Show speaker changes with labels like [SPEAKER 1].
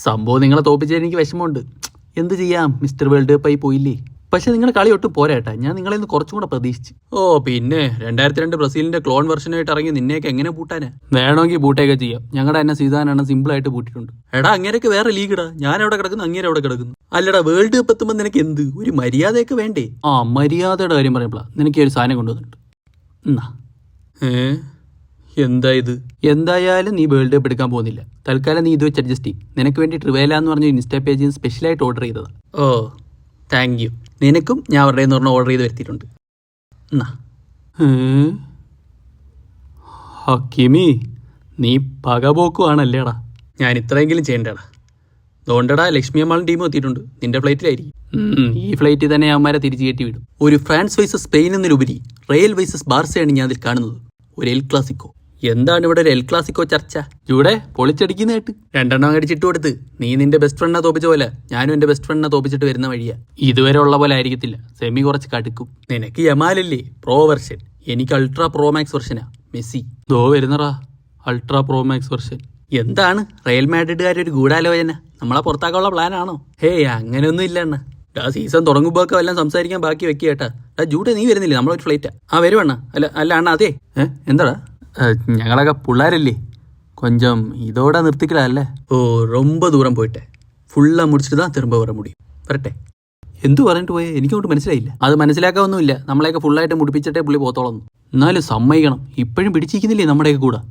[SPEAKER 1] സംഭവം നിങ്ങളെ തോപ്പിച്ചതിന് എനിക്ക് വിഷമമുണ്ട്. എന്ത് ചെയ്യാം, മിസ്റ്റർ വേൾഡ് കപ്പായി പോയില്ലേ. പക്ഷെ നിങ്ങളുടെ കളി ഒട്ടും പോരാട്ടാ. ഞാൻ നിങ്ങളെ നിന്ന് കുറച്ചും കൂടെ പ്രതീക്ഷിച്ചു. ഓ പിന്നെ 2002 ബ്രസീലിന്റെ ക്ലോൺ വെർഷനായിട്ട് ഇറങ്ങി നിന്നെയൊക്കെ എങ്ങനെ പൂട്ടാനാ? വേണമെങ്കിൽ പൂട്ടയൊക്കെ ചെയ്യാം. ഞങ്ങളുടെ തന്നെ സീതാനാണ് സിമ്പിളായിട്ട് പൂട്ടിയിട്ടുണ്ട്. എടാ അങ്ങനെയൊക്കെ വേറെ ലീഗിടാ. ഞാൻ എവിടെ കിടക്കുന്നു, അങ്ങേരെ എവിടെ കിടക്കുന്നു. അല്ലടാ വേൾഡ് കപ്പ് എത്തുമ്പോൾ നിനക്ക് എന്ത് ഒരു മര്യാദയൊക്കെ വേണ്ടേ? ആ മര്യാദയുടെ കാര്യം പറയുമ്പോളാ നിനക്ക് ഒരു സാധനം കൊണ്ടുവന്നിട്ടുണ്ട്. എന്നാ എന്താ ഇത്? എന്തായാലും നീ വേൾഡ് കപ്പ് എടുക്കാൻ പോകുന്നില്ല. തൽക്കാലം നീ ഇത് വെച്ച് അഡ്ജസ്റ്റ് ചെയ്യും. നിനക്ക് വേണ്ടി ട്രിവേല എന്ന് പറഞ്ഞ ഇൻസ്റ്റാ പേജിൽ നിന്ന് സ്പെഷ്യലായിട്ട് ഓർഡർ ചെയ്തതാ. ഓ താങ്ക് യു. നിനക്കും ഞാൻ അവരുടെ നിന്ന് പറഞ്ഞ ഓർഡർ ചെയ്ത് വരുത്തിയിട്ടുണ്ട്. എന്നാ ഹക്കിമി, നീ പകപോക്കുവാണല്ലേടാ. ഞാൻ ഇത്രയെങ്കിലും ചെയ്യണ്ടേടാ. അതുകൊണ്ടടാ ലക്ഷ്മി അമ്മാളും ടീമും എത്തിയിട്ടുണ്ട്. നിന്റെ ഫ്ലൈറ്റിലായിരിക്കും. ഈ ഫ്ലൈറ്റിൽ തന്നെ അവന്മാരെ തിരിച്ചു കയറ്റി വിടും. ഒരു ഫ്രാൻസ് വൈസസ് സ്പെയിൻ എന്നതിലുപരി റയൽ വൈസസ് ബാർസയാണ് ഞാൻ അതിൽ കാണുന്നത്. ഒരു എൽ ക്ലാസിക്കോ. എന്താണ് ഇവിടെ ഒരു എൽ ക്ലാസിക്കോ ചർച്ച? ഇവിടെ പൊളിച്ചടിക്കുന്ന കേട്ട് 2 എണ്ണം അടിച്ചിട്ട് കൊടുത്ത്. നീ നിന്റെ ബെസ്റ്റ് ഫ്രണ്ടിനെ തോപ്പിച്ച പോലെ ഞാനും എന്റെ ബെസ്റ്റ് ഫ്രണ്ടിനെ തോപ്പിച്ചിട്ട് വരുന്ന വഴിയാ. ഇതുവരെ ഉള്ള പോലെ ആയിരിക്കത്തില്ല. സെമി കുറച്ച് കടുക്കും. നിനക്ക് യമാലല്ലേ പ്രോ വെർഷൻ, എനിക്ക് അൾട്രാ പ്രോ മാക്സ് വെർഷനാ. മെസ്സി ദോ വരുന്നറാ അൾട്രാ പ്രോ മാക്സ് വെർഷൻ. എന്താണ് റയൽ മാഡ്രിഡുകാരൊരു ഗൂഢാലോചന? നമ്മളെ പുറത്താക്കാനുള്ള പ്ലാനാണോ? ഹേയ് അങ്ങനെയൊന്നും ഇല്ല അണ്ണ. സീസൺ തുടങ്ങുമ്പോഴൊക്കെ വല്ലതും സംസാരിക്കാൻ ബാക്കി വെക്കുക കേട്ടാ. ജൂടെ നീ വരുന്നില്ലേ? നമ്മളൊരു ഫ്ലൈറ്റാ. വരുവണ്ണ. അല്ല അണ്ണ അതെ. എന്താടാ? ഞങ്ങളൊക്കെ പിള്ളേരല്ലേ, കൊഞ്ചം ഇതോടെ നിർത്തിക്കലല്ലേ. ഓ ரொம்ப ദൂരം പോയിട്ടെ ഫുള്ളാ മുടിച്ചിട്ട് താ തിരുമ്പ വരാൻ മുടി വരട്ടെ. എന്തു പറഞ്ഞിട്ട് പോയേ? എനിക്കോട്ട് മനസ്സിലായില്ല. അത് മനസ്സിലാക്കാനൊന്നുമില്ല. നമ്മളെയൊക്കെ ഫുള്ളായിട്ട് മുടിപ്പിച്ചിട്ടേ പുള്ളി പോത്തോളന്നു. എന്നാലും സമ്മതിക്കണം, ഇപ്പോഴും പിടിച്ചിരിക്കുന്നില്ലേ നമ്മുടെയൊക്കെ കൂടെ.